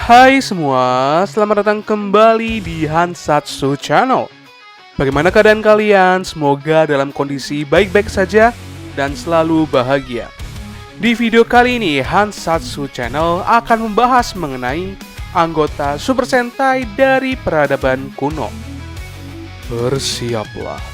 Hai semua, selamat datang kembali di Hansatsu Channel. Bagaimana keadaan kalian? Semoga dalam kondisi baik-baik saja dan selalu bahagia. Di video kali ini, Hansatsu Channel akan membahas mengenai anggota Super Sentai dari peradaban kuno. Bersiaplah.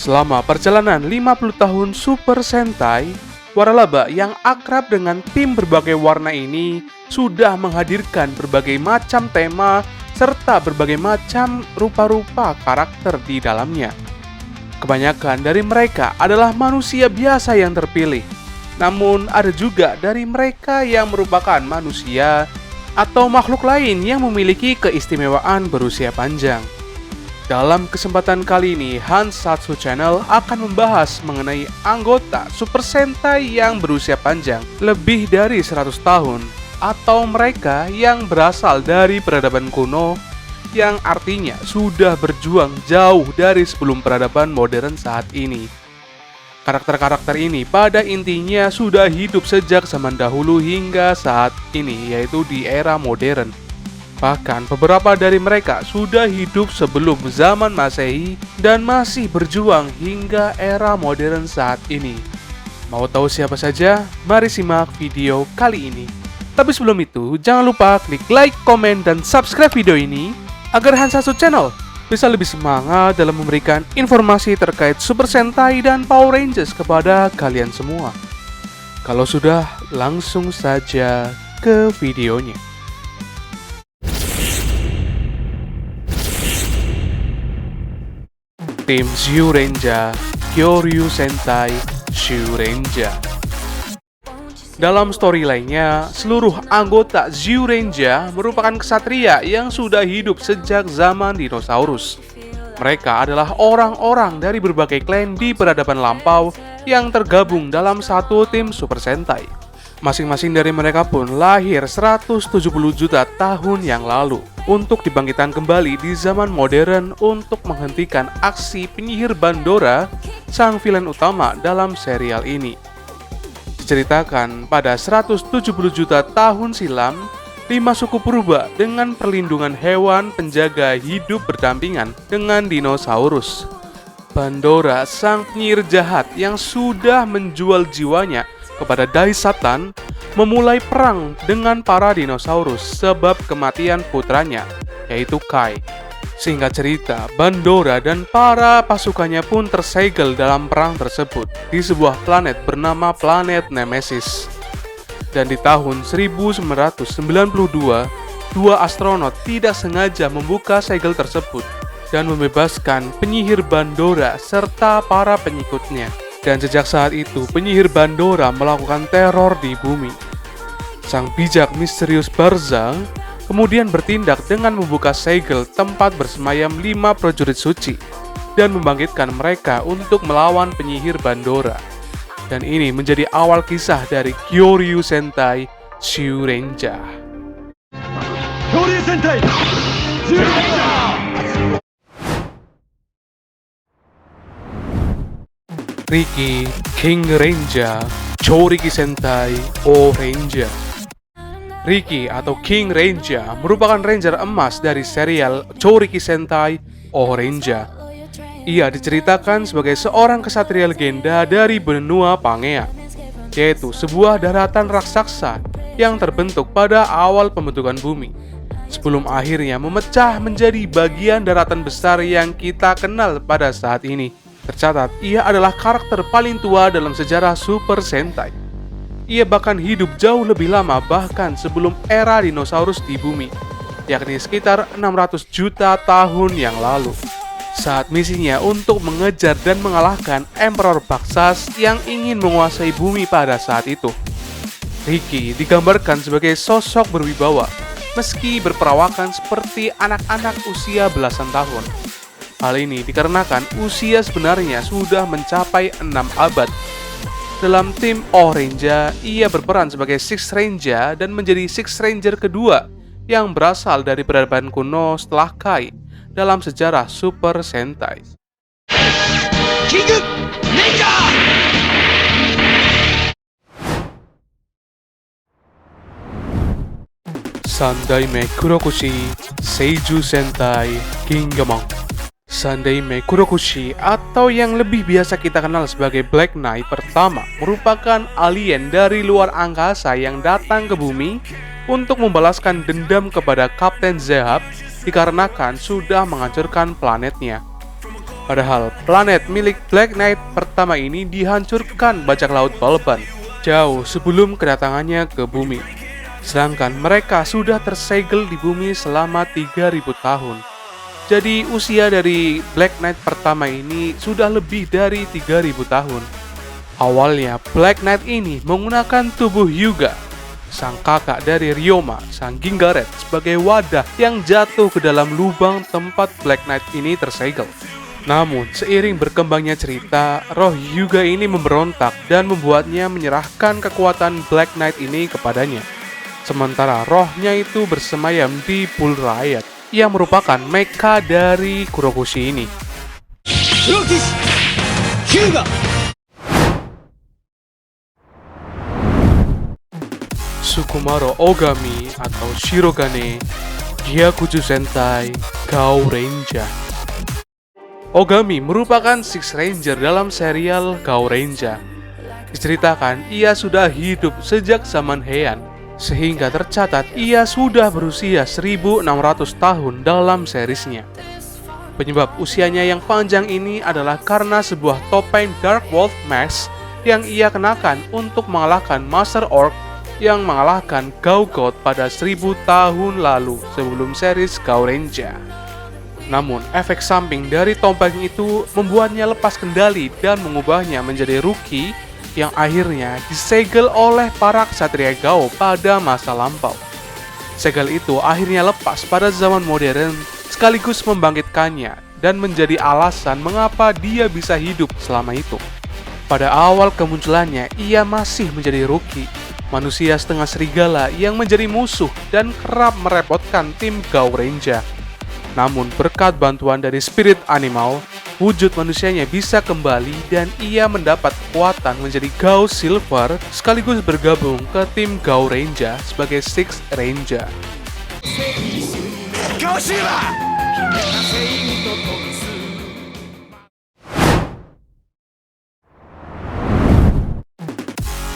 Selama perjalanan 50 tahun Super Sentai, waralaba yang akrab dengan tim berbagai warna ini sudah menghadirkan berbagai macam tema serta berbagai macam rupa-rupa karakter di dalamnya. Kebanyakan dari mereka adalah manusia biasa yang terpilih, namun ada juga dari mereka yang merupakan manusia atau makhluk lain yang memiliki keistimewaan berusia panjang. Dalam kesempatan kali ini, Hansatsu Channel akan membahas mengenai anggota Super Sentai yang berusia panjang lebih dari 100 tahun atau mereka yang berasal dari peradaban kuno yang artinya sudah berjuang jauh dari sebelum peradaban modern saat ini. Karakter-karakter ini pada intinya sudah hidup sejak zaman dahulu hingga saat ini, yaitu di era modern. Bahkan beberapa dari mereka sudah hidup sebelum zaman Masehi dan masih berjuang hingga era modern saat ini. Mau tahu siapa saja? Mari simak video kali ini. Tapi sebelum itu, jangan lupa klik like, komen, dan subscribe video ini agar Hansatsu Channel bisa lebih semangat dalam memberikan informasi terkait Super Sentai dan Power Rangers kepada kalian semua. Kalau sudah, langsung saja ke videonya. Tim Zyuranger, Kyoryu Sentai, Zyuranger. Dalam storyline-nya, seluruh anggota Zyuranger merupakan ksatria yang sudah hidup sejak zaman dinosaurus. Mereka adalah orang-orang dari berbagai klan di peradaban lampau yang tergabung dalam satu tim Super Sentai. Masing-masing dari mereka pun lahir 170 juta tahun yang lalu untuk dibangkitkan kembali di zaman modern untuk menghentikan aksi penyihir Bandora, sang villain utama dalam serial ini. Diceritakan pada 170 juta tahun silam, 5 suku purba dengan perlindungan hewan penjaga hidup berdampingan dengan dinosaurus. Bandora, sang penyihir jahat yang sudah menjual jiwanya kepada Dai Satan, memulai perang dengan para dinosaurus sebab kematian putranya, yaitu Kai. Singkat cerita, Bandora dan para pasukannya pun tersegel dalam perang tersebut di sebuah planet bernama planet Nemesis. Dan di tahun 1992, dua astronot tidak sengaja membuka segel tersebut dan membebaskan penyihir Bandora serta para pengikutnya. Dan sejak saat itu, penyihir Bandora melakukan teror di bumi. Sang bijak misterius Barza kemudian bertindak dengan membuka segel tempat bersemayam 5 prajurit suci dan membangkitkan mereka untuk melawan penyihir Bandora. Dan ini menjadi awal kisah dari Kyoryu Sentai Zyuranger. Kyoryu Sentai Zyuranger! Riki, King Ranger, Choriki Sentai, O-Ranger. Riki atau King Ranger merupakan ranger emas dari serial Choriki Sentai, O-Ranger. Ia diceritakan sebagai seorang ksatria legenda dari benua Pangea, yaitu sebuah daratan raksasa yang terbentuk pada awal pembentukan bumi, sebelum akhirnya memecah menjadi bagian daratan besar yang kita kenal pada saat ini. Tercatat, ia adalah karakter paling tua dalam sejarah Super Sentai. Ia bahkan hidup jauh lebih lama bahkan sebelum era dinosaurus di bumi, yakni sekitar 600 juta tahun yang lalu. Saat misinya untuk mengejar dan mengalahkan Emperor Bakshas yang ingin menguasai bumi pada saat itu. Riki digambarkan sebagai sosok berwibawa, meski berperawakan seperti anak-anak usia belasan tahun. Hal ini dikarenakan usia sebenarnya sudah mencapai 6 abad. Dalam tim O-Ranger, ia berperan sebagai Six Ranger dan menjadi Six Ranger kedua yang berasal dari peradaban kuno setelah Kai dalam sejarah Super Sentai. King Ninja! Sandaime Kurokushi Seiju Sentai Gingamon. Sandaime Kurokushi atau yang lebih biasa kita kenal sebagai Black Knight pertama merupakan alien dari luar angkasa yang datang ke bumi untuk membalaskan dendam kepada Kapten Zehab dikarenakan sudah menghancurkan planetnya. Padahal planet milik Black Knight pertama ini dihancurkan bajak laut Balban jauh sebelum kedatangannya ke bumi. Sedangkan mereka sudah tersegel di bumi selama 3000 tahun. Jadi usia dari Black Knight pertama ini sudah lebih dari 3000 tahun. Awalnya Black Knight ini menggunakan tubuh Hyuga, sang kakak dari Ryoma, sang Gingaret, sebagai wadah yang jatuh ke dalam lubang tempat Black Knight ini tersegel. Namun seiring berkembangnya cerita, roh Hyuga ini memberontak dan membuatnya menyerahkan kekuatan Black Knight ini kepadanya. Sementara rohnya itu bersemayam di Bull Riot yang merupakan mecha dari Kurokushi ini. Hyuga. Sukumaro Ogami atau Shirogane Gyakuju Sentai Gao Ranger. Ogami merupakan Six Ranger dalam serial Gao Ranger. Diceritakan ia sudah hidup sejak zaman Heian, sehingga tercatat ia sudah berusia 1600 tahun dalam serisnya. Penyebab usianya yang panjang ini adalah karena sebuah topeng Dark Wolf Mask yang ia kenakan untuk mengalahkan Master Orc yang mengalahkan Gao God pada 1000 tahun lalu sebelum series Gao Ranger. Namun, efek samping dari topeng itu membuatnya lepas kendali dan mengubahnya menjadi rookie yang akhirnya disegel oleh para ksatria Gao pada masa lampau. Segel itu akhirnya lepas pada zaman modern sekaligus membangkitkannya dan menjadi alasan mengapa dia bisa hidup selama itu. Pada awal kemunculannya, ia masih menjadi rookie, manusia setengah serigala yang menjadi musuh dan kerap merepotkan tim Gao Ranger. Namun berkat bantuan dari spirit animal, wujud manusianya bisa kembali dan ia mendapat kekuatan menjadi Gao Silver sekaligus bergabung ke tim Gao Ranger sebagai Six Ranger.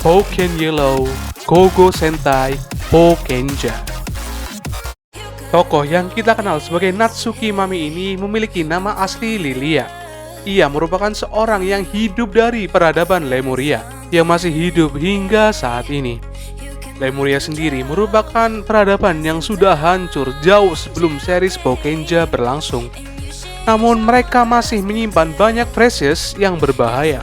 Poken Yellow Gogo Sentai Pokenja. Tokoh yang kita kenal sebagai Natsuki Mami ini memiliki nama asli Lilia. Ia merupakan seorang yang hidup dari peradaban Lemuria yang masih hidup hingga saat ini. Lemuria sendiri merupakan peradaban yang sudah hancur jauh sebelum series Pokenja berlangsung. Namun mereka masih menyimpan banyak precious yang berbahaya.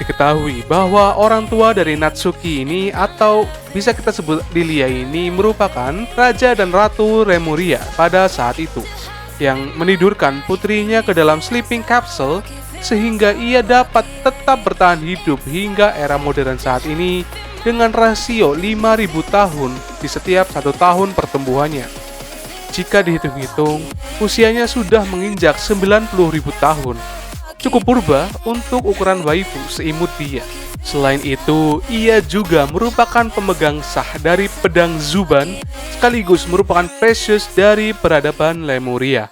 Diketahui bahwa orang tua dari Natsuki ini atau bisa kita sebut Lilia ini merupakan Raja dan Ratu Lemuria pada saat itu yang menidurkan putrinya ke dalam sleeping capsule sehingga ia dapat tetap bertahan hidup hingga era modern saat ini dengan rasio 5000 tahun di setiap 1 tahun pertumbuhannya. Jika dihitung-hitung, usianya sudah menginjak 90.000 tahun. Cukup purba untuk ukuran waifu seimut dia. Selain itu, ia juga merupakan pemegang sah dari pedang Zuban, sekaligus merupakan precious dari peradaban Lemuria.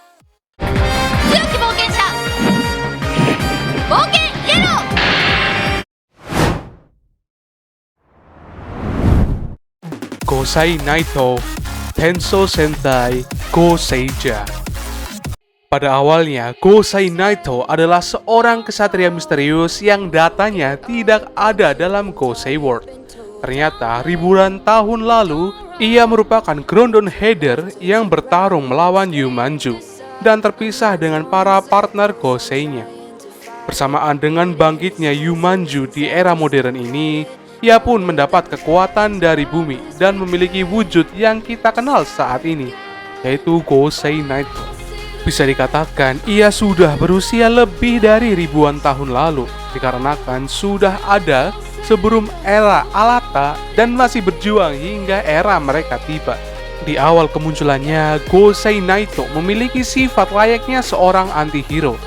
Gosei Naito Tenso Sentai Goseija. Pada awalnya, Gosei Naito adalah seorang ksatria misterius yang datanya tidak ada dalam Gosei World. Ternyata ribuan tahun lalu, ia merupakan Groundon Header yang bertarung melawan Yumanju dan terpisah dengan para partner Gosei-nya. Bersamaan dengan bangkitnya Yumanju di era modern ini, ia pun mendapat kekuatan dari bumi dan memiliki wujud yang kita kenal saat ini, yaitu Gosei Naito. Bisa dikatakan ia sudah berusia lebih dari ribuan tahun lalu, dikarenakan sudah ada sebelum era Alata dan masih berjuang hingga era mereka tiba. Di awal kemunculannya, Gosei Naito memiliki sifat layaknya seorang anti-hero.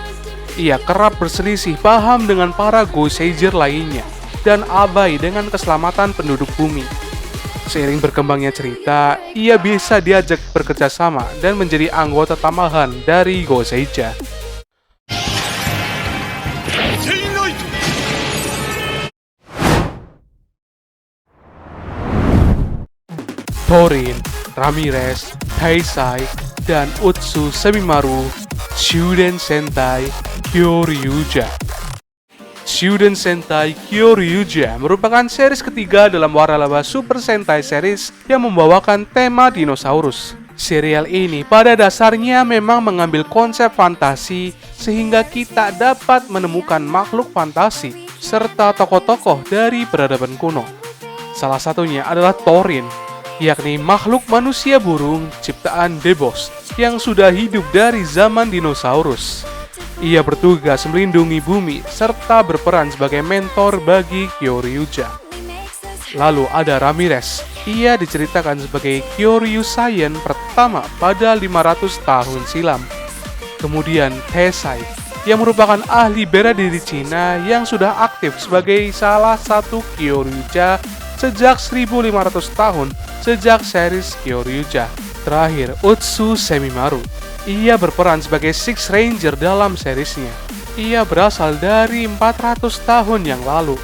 Ia kerap berselisih paham dengan para Goseiger lainnya dan abai dengan keselamatan penduduk bumi. Seiring berkembangnya cerita, ia bisa diajak bekerja sama dan menjadi anggota tambahan dari Goseija. Thorin, Ramirez, Taisai, dan Utsu Semimaru, Shuden Sentai Kyoryuja. Shuden Sentai Kyoryuja merupakan series ketiga dalam waralaba Super Sentai series yang membawakan tema dinosaurus. Serial ini pada dasarnya memang mengambil konsep fantasi sehingga kita dapat menemukan makhluk fantasi serta tokoh-tokoh dari peradaban kuno. Salah satunya adalah Thorin, yakni makhluk manusia burung ciptaan Debos yang sudah hidup dari zaman dinosaurus. Ia bertugas melindungi bumi serta berperan sebagai mentor bagi Kyoryuja. Lalu ada Ramirez. Ia diceritakan sebagai Kyoryu Saiyan pertama pada 500 tahun silam. Kemudian Taisai, yang merupakan ahli bela diri Cina yang sudah aktif sebagai salah satu Kyoryuja sejak 1500 tahun sejak series Kyoryuja. Terakhir, Utsu Semimaru. Ia berperan sebagai Six Ranger dalam seriesnya. Ia berasal dari 400 tahun yang lalu,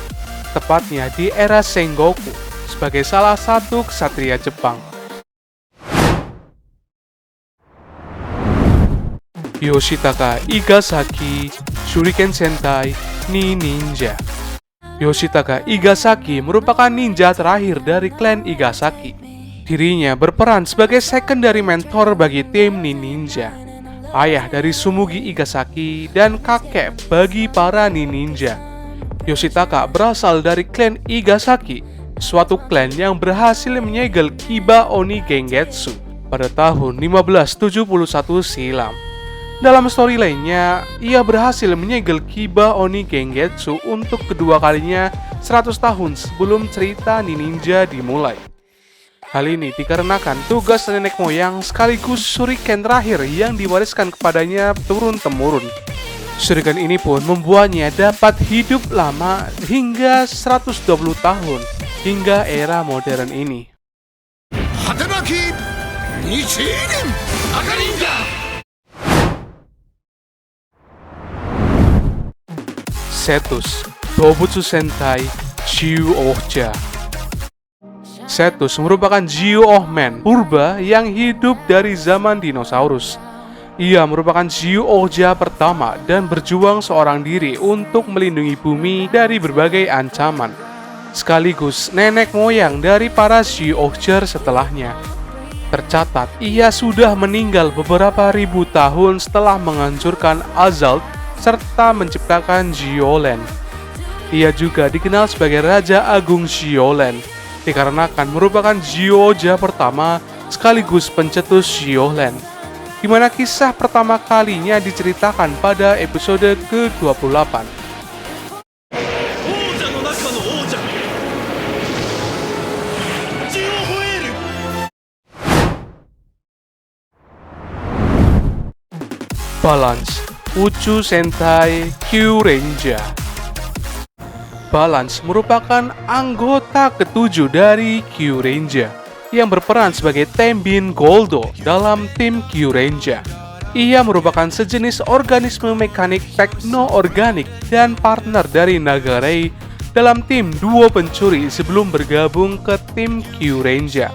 tepatnya di era Sengoku, sebagai salah satu ksatria Jepang. Yoshitaka Igasaki, Shuriken Sentai ni Ninja. Yoshitaka Igasaki merupakan ninja terakhir dari klan Igasaki. Dirinya berperan sebagai secondary mentor bagi tim Ninja, ayah dari Sumugi Igasaki dan kakek bagi para ninja. Yoshitaka berasal dari klan Igasaki, suatu klan yang berhasil menyegel Kiba Oni Gengetsu pada tahun 1571 silam. Dalam story lainnya, ia berhasil menyegel Kiba Oni Gengetsu untuk kedua kalinya 100 tahun sebelum cerita Ninja dimulai. Hal ini dikarenakan tugas nenek moyang sekaligus shuriken terakhir yang diwariskan kepadanya turun-temurun. Shuriken ini pun membuatnya dapat hidup lama hingga 120 tahun hingga era modern ini. Hatenaki Nichiren Akaninja. Cetus, Dobutsu Sentai Zyuohja. Cetus merupakan Zyuohman purba yang hidup dari zaman dinosaurus. Ia merupakan Zyuohja pertama dan berjuang seorang diri untuk melindungi bumi dari berbagai ancaman, sekaligus nenek moyang dari para Zyuohjer setelahnya. Tercatat, ia sudah meninggal beberapa ribu tahun setelah menghancurkan Azalt serta menciptakan Zyuohlan. Ia juga dikenal sebagai Raja Agung Zyuohlan, dikarenakan merupakan Zyuohja pertama sekaligus pencetus Zyuohlan, di mana kisah pertama kalinya diceritakan pada episode ke-28. Balance, Utsu Sentai Kyuranger. Balance merupakan anggota ketujuh dari Kyuranger yang berperan sebagai Tenbin Goldo dalam tim Kyuranger. Ia merupakan sejenis organisme mekanik tekno-organik dan partner dari Nagarei dalam tim duo pencuri sebelum bergabung ke tim Kyuranger.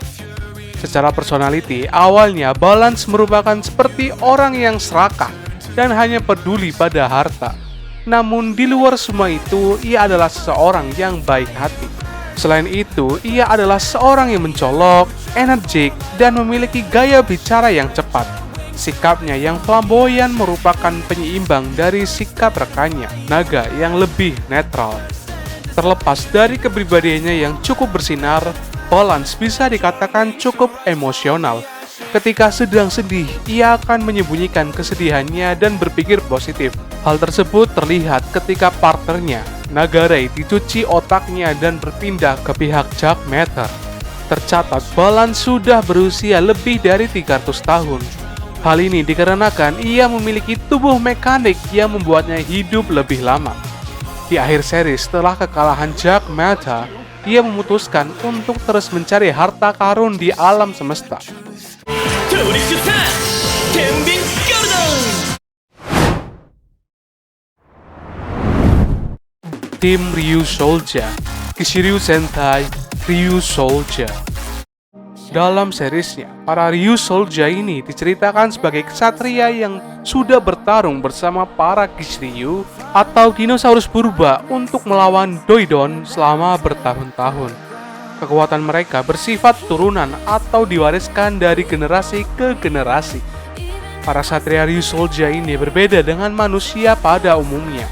Secara personality, awalnya Balance merupakan seperti orang yang serakah dan hanya peduli pada harta. Namun di luar semua itu, ia adalah seseorang yang baik hati. Selain itu, ia adalah seorang yang mencolok, energik, dan memiliki gaya bicara yang cepat. Sikapnya yang flamboyan merupakan penyeimbang dari sikap rekannya, Naga, yang lebih netral. Terlepas dari kepribadiannya yang cukup bersinar, Balance bisa dikatakan cukup emosional. Ketika sedang sedih, ia akan menyembunyikan kesedihannya dan berpikir positif. Hal tersebut terlihat ketika partnernya, Nagarei, dicuci otaknya dan berpindah ke pihak Jack Matter. Tercatat, Balance sudah berusia lebih dari 300 tahun. Hal ini dikarenakan ia memiliki tubuh mekanik yang membuatnya hidup lebih lama. Di akhir seri, setelah kekalahan Jack Matter, ia memutuskan untuk terus mencari harta karun di alam semesta. Tim Ryusoulja, Kishiryu Sentai Ryusoulja. Dalam seriesnya, para Ryusoulja ini diceritakan sebagai ksatria yang sudah bertarung bersama para Kishiryu atau dinosaurus purba untuk melawan Doidon selama bertahun-tahun. Kekuatan mereka bersifat turunan atau diwariskan dari generasi ke generasi. Para ksatria Ryusoulja ini berbeda dengan manusia pada umumnya.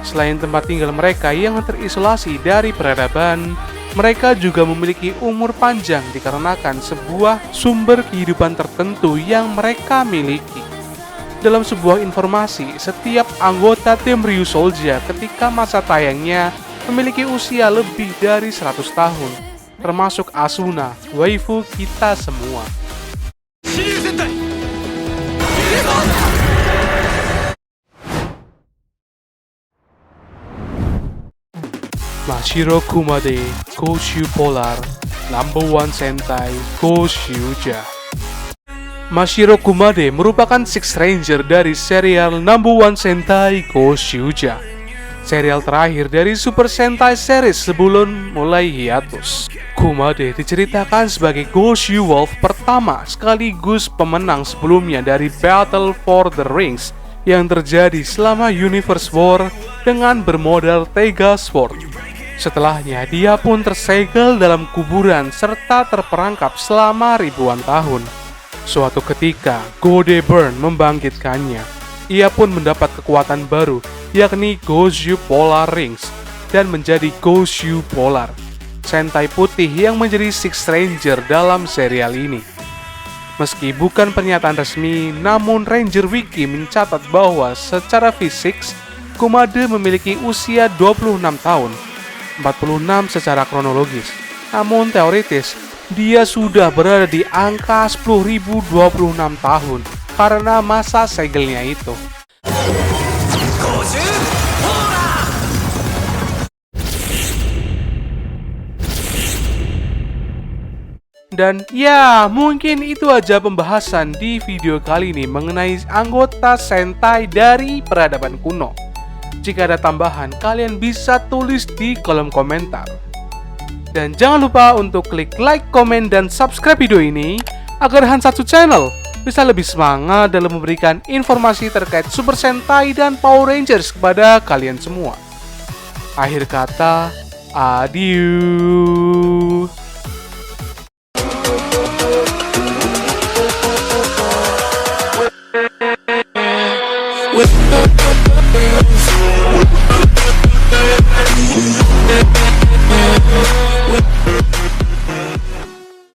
Selain tempat tinggal mereka yang terisolasi dari peradaban, mereka juga memiliki umur panjang dikarenakan sebuah sumber kehidupan tertentu yang mereka miliki. Dalam sebuah informasi, setiap anggota tim Ryusoulja ketika masa tayangnya memiliki usia lebih dari 100 tahun, termasuk Asuna, waifu kita semua. Mashiro Kumade, Goshu Polar, #1 Sentai Goshuja. Mashiro Kumade merupakan Sixth Ranger dari serial #1 Sentai Goshuja, serial terakhir dari Super Sentai series sebelum mulai hiatus. Kumade diceritakan sebagai Goshu Wolf pertama sekaligus pemenang sebelumnya dari Battle for the Rings yang terjadi selama Universe War dengan bermodal Tega Sword. Setelahnya, dia pun tersegel dalam kuburan serta terperangkap selama ribuan tahun. Suatu ketika, Gode Burn membangkitkannya. Ia pun mendapat kekuatan baru, yakni Goshu Polar Rings, dan menjadi Goshu Polar, Sentai putih yang menjadi Sixth Ranger dalam serial ini. Meski bukan pernyataan resmi, namun Ranger Wiki mencatat bahwa secara fisik, Kumade memiliki usia 26 tahun, 46 secara kronologis. Namun teoritis, dia sudah berada di angka 10.026 tahun karena masa segelnya itu. Dan ya, mungkin itu aja pembahasan di video kali ini mengenai anggota Sentai dari peradaban kuno. Jika ada tambahan, kalian bisa tulis di kolom komentar. Dan jangan lupa untuk klik like, komen, dan subscribe video ini agar Hansatsu Channel bisa lebih semangat dalam memberikan informasi terkait Super Sentai dan Power Rangers kepada kalian semua. Akhir kata, adieu. With